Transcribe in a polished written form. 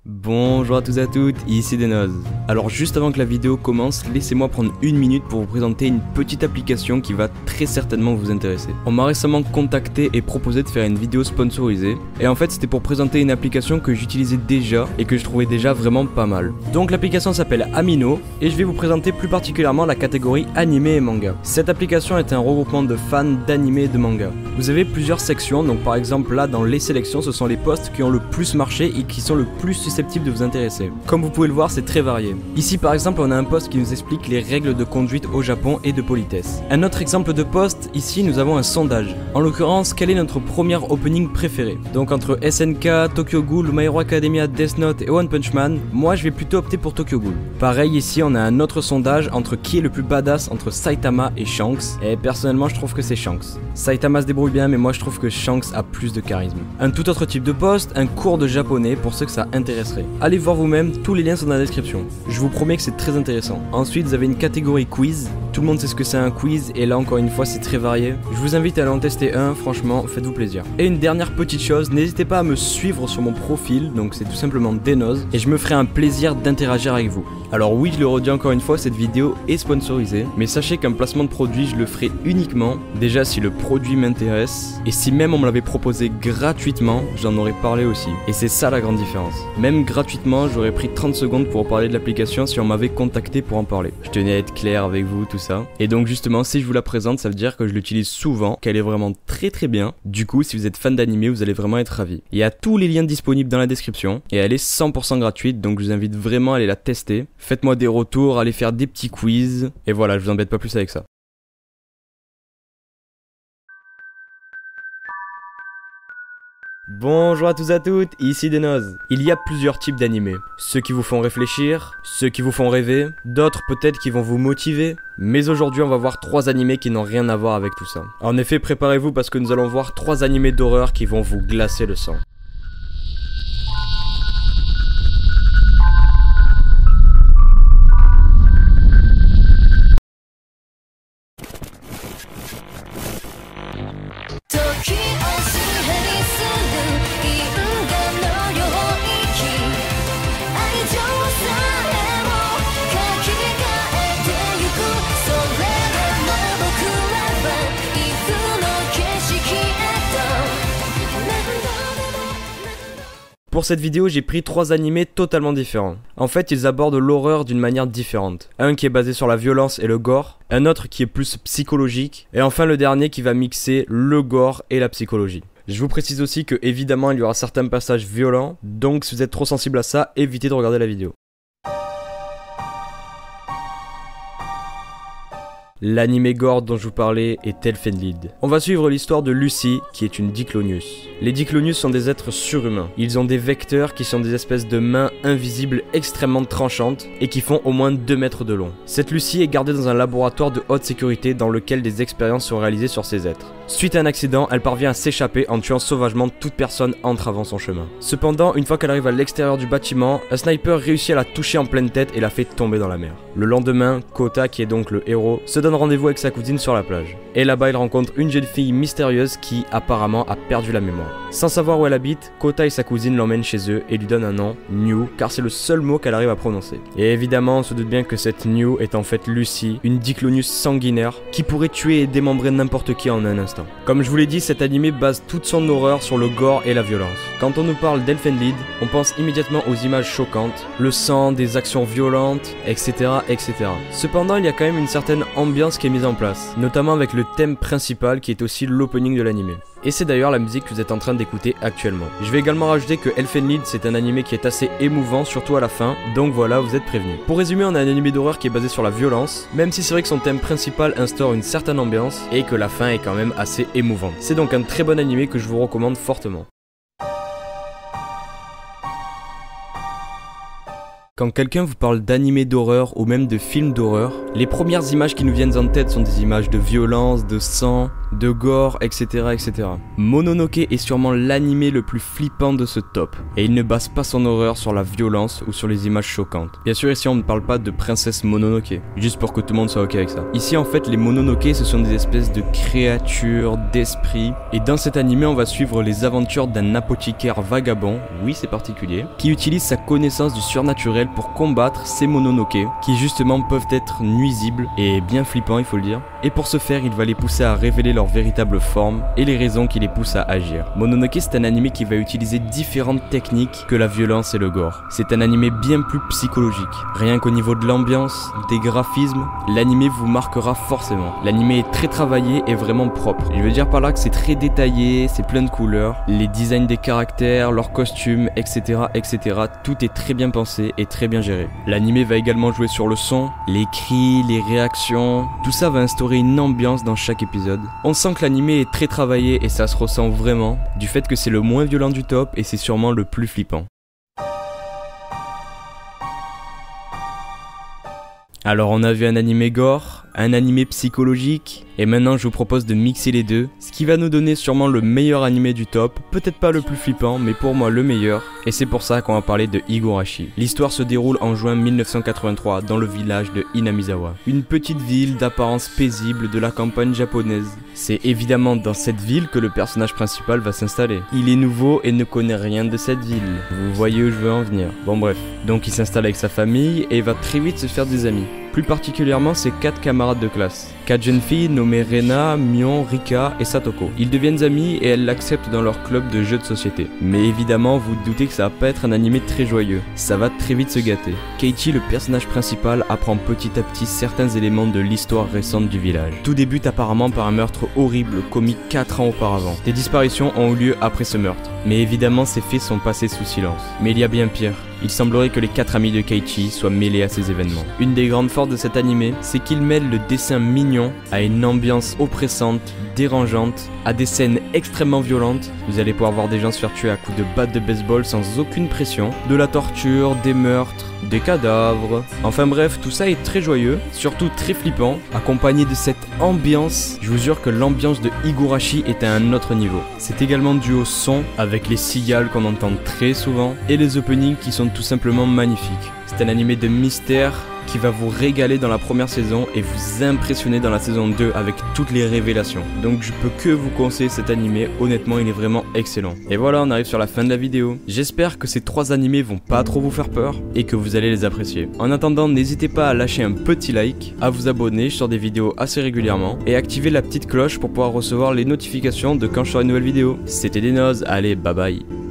Bonjour à tous et à toutes, ici Denoz. Alors juste avant que la vidéo commence, laissez-moi prendre une minute pour vous présenter une petite application qui va très certainement vous intéresser. On m'a récemment contacté et proposé de faire une vidéo sponsorisée, et en fait c'était pour présenter une application que j'utilisais déjà et que je trouvais déjà vraiment pas mal. Donc l'application s'appelle Amino, et je vais vous présenter plus particulièrement la catégorie animé et manga. Cette application est un regroupement de fans d'animé et de manga. Vous avez plusieurs sections, donc par exemple là dans les sélections ce sont les posts qui ont le plus marché et qui sont le plus susceptibles de vous intéresser. Comme vous pouvez le voir, c'est très varié. Ici par exemple on a un post qui nous explique les règles de conduite au Japon et de politesse. Un autre exemple de post, ici nous avons un sondage. En l'occurrence, quel est notre premier opening préféré? Donc entre SNK, Tokyo Ghoul, My Hero Academia, Death Note et One Punch Man, moi je vais plutôt opter pour Tokyo Ghoul. Pareil ici on a un autre sondage entre qui est le plus badass entre Saitama et Shanks, et personnellement je trouve que c'est Shanks. Saitama se débrouille bien mais moi je trouve que Shanks a plus de charisme. Un tout autre type de post, un cours de japonais pour ceux que ça intéresserait. Allez voir vous-même, tous les liens sont dans la description. Je vous promets que c'est très intéressant. Ensuite vous avez une catégorie quiz. Tout le monde sait ce que c'est un quiz et là encore une fois c'est très varié. Je vous invite à aller en tester un, franchement faites-vous plaisir. Et une dernière petite chose, n'hésitez pas à me suivre sur mon profil, donc c'est tout simplement Denoz, et je me ferai un plaisir d'interagir avec vous. Alors oui, je le redis encore une fois, cette vidéo est sponsorisée, mais sachez qu'un placement de produit je le ferai uniquement, déjà si le produit m'intéresse, et si même on me l'avait proposé gratuitement, j'en aurais parlé aussi. Et c'est ça la grande différence. Même gratuitement, j'aurais pris 30 secondes pour parler de l'application si on m'avait contacté pour en parler. Je tenais à être clair avec vous, tout ça. Et donc justement, si je vous la présente, ça veut dire que je l'utilise souvent, qu'elle est vraiment très bien. Du coup, si vous êtes fan d'animé, vous allez vraiment être ravis. Il y a tous les liens disponibles dans la description, et elle est 100% gratuite, donc je vous invite vraiment à aller la tester. Faites-moi des retours, allez faire des petits quiz, et voilà, je vous embête pas plus avec ça. Bonjour à tous et à toutes, ici Denoz. Il y a plusieurs types d'animés. Ceux qui vous font réfléchir, ceux qui vous font rêver, d'autres peut-être qui vont vous motiver. Mais aujourd'hui on va voir 3 animés qui n'ont rien à voir avec tout ça. En effet, préparez-vous parce que nous allons voir 3 animés d'horreur qui vont vous glacer le sang. Pour cette vidéo, j'ai pris 3 animés totalement différents. En fait, ils abordent l'horreur d'une manière différente. Un qui est basé sur la violence et le gore, un autre qui est plus psychologique, et enfin le dernier qui va mixer le gore et la psychologie. Je vous précise aussi que évidemment il y aura certains passages violents, donc si vous êtes trop sensible à ça, évitez de regarder la vidéo. L'anime gore dont je vous parlais est Elfen Lied. On va suivre l'histoire de Lucy, qui est une Diclonius. Les Diclonius sont des êtres surhumains. Ils ont des vecteurs qui sont des espèces de mains invisibles extrêmement tranchantes et qui font au moins 2 mètres de long. Cette Lucy est gardée dans un laboratoire de haute sécurité dans lequel des expériences sont réalisées sur ces êtres. Suite à un accident, elle parvient à s'échapper en tuant sauvagement toute personne entravant son chemin. Cependant, une fois qu'elle arrive à l'extérieur du bâtiment, un sniper réussit à la toucher en pleine tête et la fait tomber dans la mer. Le lendemain, Kota, qui est donc le héros, se donne rendez-vous avec sa cousine sur la plage. Et là-bas, il rencontre une jeune fille mystérieuse qui, apparemment, a perdu la mémoire. Sans savoir où elle habite, Kota et sa cousine l'emmènent chez eux et lui donnent un nom, New, car c'est le seul mot qu'elle arrive à prononcer. Et évidemment, on se doute bien que cette New est en fait Lucy, une Diclonius sanguinaire, qui pourrait tuer et démembrer n'importe qui en un instant. Comme je vous l'ai dit, cet animé base toute son horreur sur le gore et la violence. Quand on nous parle d'Elfen Lied, on pense immédiatement aux images choquantes, le sang, des actions violentes, etc. etc. Cependant, il y a quand même une certaine ambiance qui est mise en place, notamment avec le thème principal qui est aussi l'opening de l'animé. Et c'est d'ailleurs la musique que vous êtes en train d'écouter actuellement. Je vais également rajouter que Elfen Lied c'est un animé qui est assez émouvant, surtout à la fin, donc voilà, vous êtes prévenus. Pour résumer, on a un animé d'horreur qui est basé sur la violence, même si c'est vrai que son thème principal instaure une certaine ambiance, et que la fin est quand même assez émouvante. C'est donc un très bon animé que je vous recommande fortement. Quand quelqu'un vous parle d'animé d'horreur ou même de films d'horreur, les premières images qui nous viennent en tête sont des images de violence, de sang, de gore, etc. etc. Mononoke est sûrement l'anime le plus flippant de ce top, et il ne base pas son horreur sur la violence ou sur les images choquantes. Bien sûr ici on ne parle pas de princesse Mononoke, juste pour que tout le monde soit ok avec ça. Ici en fait les Mononoke ce sont des espèces de créatures, d'esprits, et dans cet anime on va suivre les aventures d'un apothicaire vagabond, oui c'est particulier, qui utilise sa connaissance du surnaturel pour combattre ces Mononoke, qui justement peuvent être nuisibles et bien flippants il faut le dire, et pour ce faire il va les pousser à révéler leur véritable forme et les raisons qui les poussent à agir. Mononoke c'est un anime qui va utiliser différentes techniques que la violence et le gore. C'est un anime bien plus psychologique. Rien qu'au niveau de l'ambiance, des graphismes, l'anime vous marquera forcément. L'anime est très travaillé et vraiment propre. Je veux dire par là que c'est très détaillé, c'est plein de couleurs, les designs des caractères, leurs costumes, etc. etc. Tout est très bien pensé et très bien géré. L'anime va également jouer sur le son, les cris, les réactions, tout ça va instaurer une ambiance dans chaque épisode. On sent que l'anime est très travaillé et ça se ressent vraiment, du fait que c'est le moins violent du top et c'est sûrement le plus flippant. Alors on a vu un anime gore, un anime psychologique, et maintenant je vous propose de mixer les deux, ce qui va nous donner sûrement le meilleur anime du top, peut-être pas le plus flippant, mais pour moi le meilleur, et c'est pour ça qu'on va parler de Higurashi. L'histoire se déroule en juin 1983 dans le village de Inamizawa, une petite ville d'apparence paisible de la campagne japonaise. C'est évidemment dans cette ville que le personnage principal va s'installer. Il est nouveau et ne connaît rien de cette ville, vous voyez où je veux en venir. Bon bref, donc il s'installe avec sa famille et va très vite se faire des amis. Plus particulièrement ses 4 camarades de classe. 4 jeunes filles nommées Rena, Mion, Rika et Satoko. Ils deviennent amis et elles l'acceptent dans leur club de jeux de société. Mais évidemment, vous doutez que ça va pas être un anime très joyeux. Ça va très vite se gâter. Keiichi, le personnage principal, apprend petit à petit certains éléments de l'histoire récente du village. Tout débute apparemment par un meurtre horrible commis 4 ans auparavant. Des disparitions ont eu lieu après ce meurtre. Mais évidemment, ces faits sont passés sous silence. Mais il y a bien pire. Il semblerait que les 4 amis de Keiichi soient mêlés à ces événements. Une des grandes forces de cet anime, c'est qu'il mêle le dessin mignon à une ambiance oppressante, dérangeante, à des scènes extrêmement violentes. Vous allez pouvoir voir des gens se faire tuer à coups de batte de baseball sans aucune pression, de la torture, des meurtres, des cadavres. Enfin bref, tout ça est très joyeux, surtout très flippant, accompagné de cette ambiance. Je vous jure que l'ambiance de Higurashi est à un autre niveau. C'est également dû au son, avec les cigales qu'on entend très souvent, et les openings qui sont tout simplement magnifiques. C'est un animé de mystère qui va vous régaler dans la première saison et vous impressionner dans la saison 2 avec toutes les révélations. Donc je peux que vous conseiller cet animé, honnêtement il est vraiment excellent. Et voilà, on arrive sur la fin de la vidéo. J'espère que ces 3 animés vont pas trop vous faire peur et que vous allez les apprécier. En attendant, n'hésitez pas à lâcher un petit like, à vous abonner, je sors des vidéos assez régulièrement, et activer la petite cloche pour pouvoir recevoir les notifications de quand je sors une nouvelle vidéo. C'était Denoz, allez bye bye.